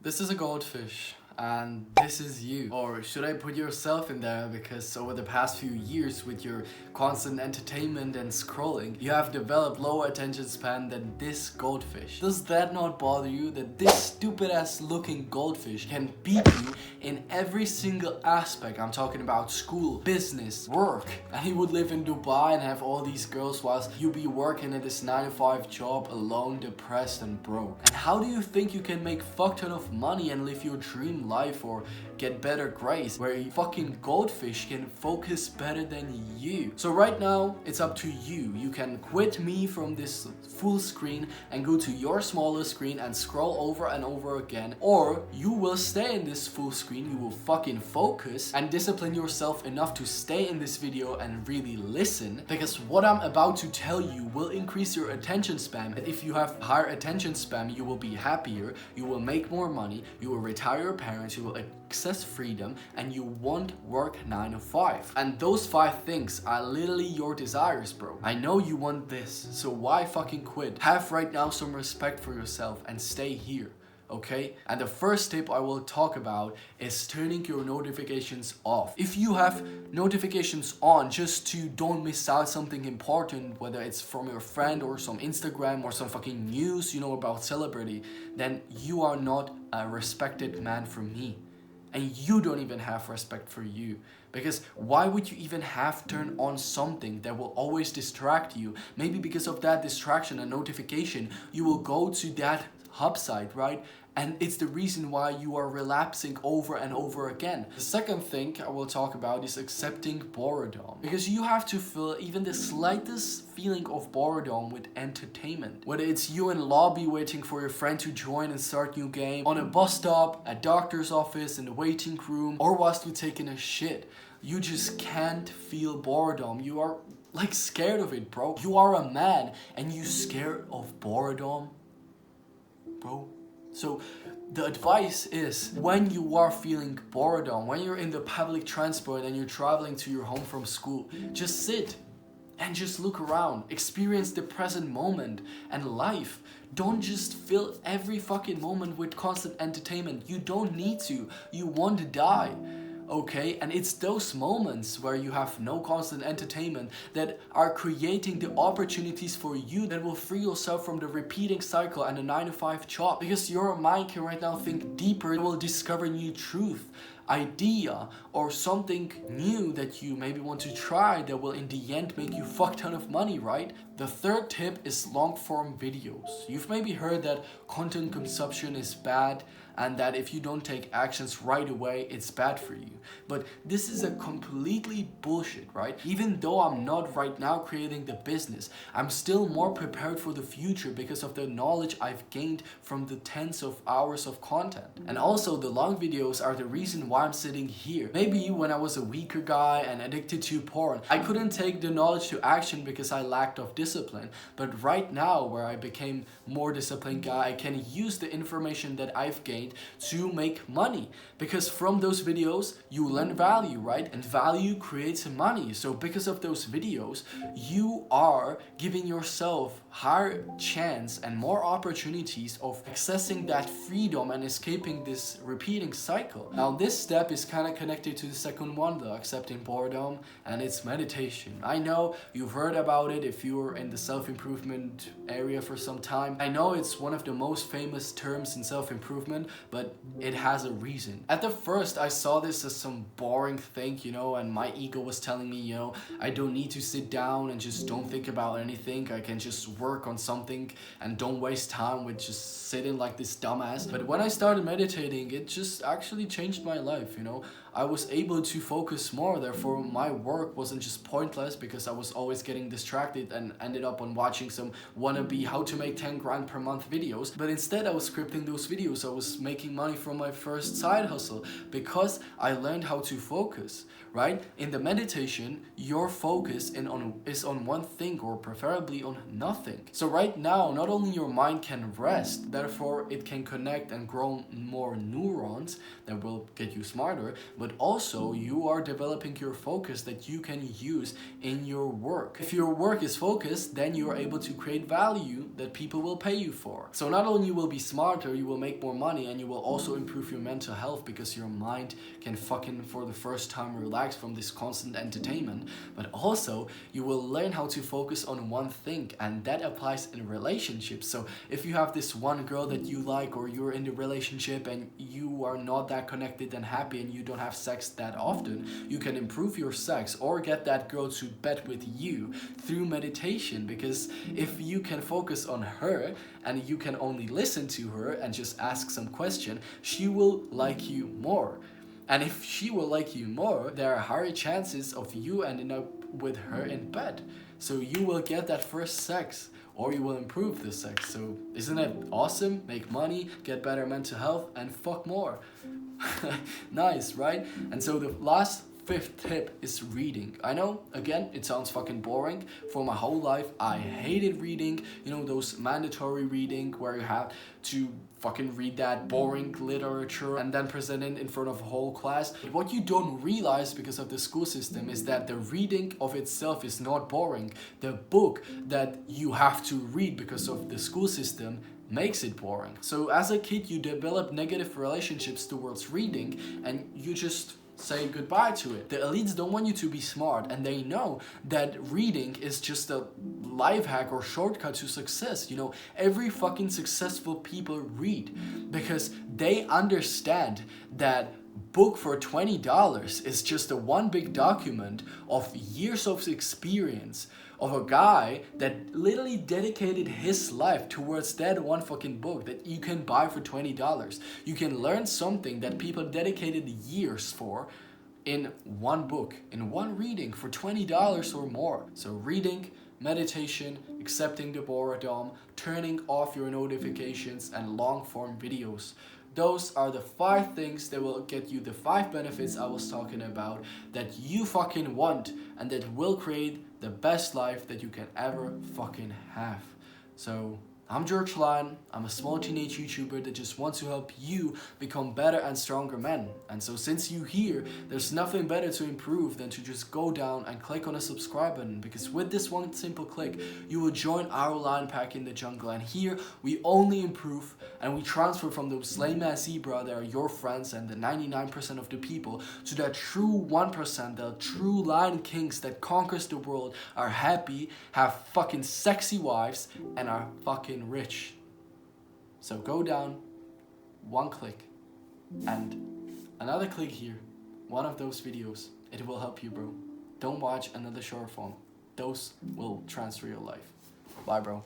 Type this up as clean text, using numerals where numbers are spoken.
This is a goldfish, and this is you. Or should I put yourself in there, because over the past few years with your constant entertainment and scrolling, you have developed lower attention span than this goldfish. Does that not bother you, that this stupid ass looking goldfish can beat you in every single aspect? I'm talking about school, business, work, and he would live in Dubai and have all these girls whilst you be working at this 9 to 5 job alone, depressed and broke. And how do you think you can make fuck ton of money and live your dream life or get better grades where a fucking goldfish can focus better than you? So right now it's up to you. You can quit me from this full screen and go to your smaller screen and scroll over and over again, or you will stay in this full screen, you will fucking focus and discipline yourself enough to stay in this video and really listen, because what I'm about to tell you will increase your attention span. And if you have higher attention span, you will be happier, you will make more money, you will retire your parents, you will access freedom, and you won't work 9 to 5. And those 5 things are literally your desires, bro. I know you want this, so why fucking quit? Have right now some respect for yourself and stay here. Okay? And the first tip I will talk about is turning your notifications off. If you have notifications on just to don't miss out something important, whether it's from your friend or some Instagram or some fucking news you know about celebrity, then you are not a respected man for me. And you don't even have respect for you. Because why would you even have turned on something that will always distract you? Maybe because of that distraction and notification, you will go to that hub site, right? And it's the reason why you are relapsing over and over again. The second thing I will talk about is accepting boredom. Because you have to feel even the slightest feeling of boredom with entertainment. Whether it's you in lobby waiting for your friend to join and start new game, on a bus stop, a doctor's office, in the waiting room, or whilst you're taking a shit. You just can't feel boredom. You are like scared of it, bro. You are a man and you scared of boredom, bro. So the advice is, when you are feeling boredom, when you're in the public transport and you're traveling to your home from school, just sit and just look around, experience the present moment and life. Don't just fill every fucking moment with constant entertainment. You don't need to. You won't die. Okay, and it's those moments where you have no constant entertainment that are creating the opportunities for you that will free yourself from the repeating cycle and the 9 to 5 job. Because your mind can right now think deeper, it will discover new truth, idea, or something new that you maybe want to try that will in the end make you fuck ton of money, right? The third tip is long form videos. You've maybe heard that content consumption is bad and that if you don't take actions right away, it's bad for you. But this is a completely bullshit, right? Even though I'm not right now creating the business, I'm still more prepared for the future because of the knowledge I've gained from the tens of hours of content. And also the long videos are the reason why I'm sitting here. Maybe when I was a weaker guy and addicted to porn, I couldn't take the knowledge to action because I lacked of discipline. But right now, where I became more disciplined guy, I can use the information that I've gained to make money. Because from those videos, you learn value, right? And value creates money. So because of those videos, you are giving yourself higher chance and more opportunities of accessing that freedom and escaping this repeating cycle. Now this step is kind of connected to the second one, the accepting boredom, and it's meditation. I know you've heard about it if you're in the self-improvement area for some time. I know it's one of the most famous terms in self-improvement, but it has a reason. At the first, I saw this as some boring thing, you know, and my ego was telling me, you know, I don't need to sit down and just don't think about anything. I can just work on something and don't waste time with just sitting like this dumbass. But when I started meditating, it just actually changed my life, you know. I was able to focus more, therefore my work wasn't just pointless because I was always getting distracted and ended up on watching some wannabe how to make 10 grand per month videos. But instead I was scripting those videos, I was making money from my first side hustle because I learned how to focus, right? In the meditation, your focus is on one thing, or preferably on nothing. So right now, not only your mind can rest, therefore it can connect and grow more neurons that will get you smarter, but also you are developing your focus that you can use in your work. If your work is focused, then you are able to create value that people will pay you for. So not only you will be smarter, you will make more money, and you will also improve your mental health because your mind can fucking for the first time relax from this constant entertainment. But also you will learn how to focus on one thing, and that applies in relationships. So if you have this one girl that you like, or you're in the relationship and you are not that connected and happy and you don't have sex that often, you can improve your sex or get that girl to bed with you through meditation. Because if you can focus on her and you can only listen to her and just ask some question, she will like you more. And if she will like you more, there are higher chances of you ending up with her in bed. So you will get that first sex, or you will improve the sex. So isn't it awesome? Make money, get better mental health, and fuck more. Nice, right? And so the last fifth tip is reading. I know, again, it sounds fucking boring. For my whole life, I hated reading. You know, those mandatory reading where you have to fucking read that boring literature and then present it in front of a whole class. But what you don't realize because of the school system is that the reading of itself is not boring. The book that you have to read because of the school system makes it boring. So as a kid, you develop negative relationships towards reading and you just say goodbye to it. The elites don't want you to be smart, and they know that reading is just a life hack or shortcut to success. You know, every fucking successful people read because they understand that book for $20 is just a one big document of years of experience of a guy that literally dedicated his life towards that one fucking book that you can buy for $20. You can learn something that people dedicated years for in one book, in one reading for $20 or more. So reading, meditation, accepting the boredom, turning off your notifications, and long form videos. Those are the 5 things that will get you the 5 benefits I was talking about that you fucking want and that will create the best life that you can ever fucking have. So I'm George Lyon. I'm a small teenage YouTuber that just wants to help you become better and stronger men. And so since you're here, there's nothing better to improve than to just go down and click on the subscribe button, because with this one simple click, you will join our lion pack in the jungle. And here we only improve and we transfer from those lame ass zebra that are your friends and the 99% of the people to that true 1%, the true lion kings that conquers the world, are happy, have fucking sexy wives, and are fucking rich. So go down, one click, and another click here, one of those videos. It will help you, bro. Don't watch another short form. Those will transfer your life. Bye, bro.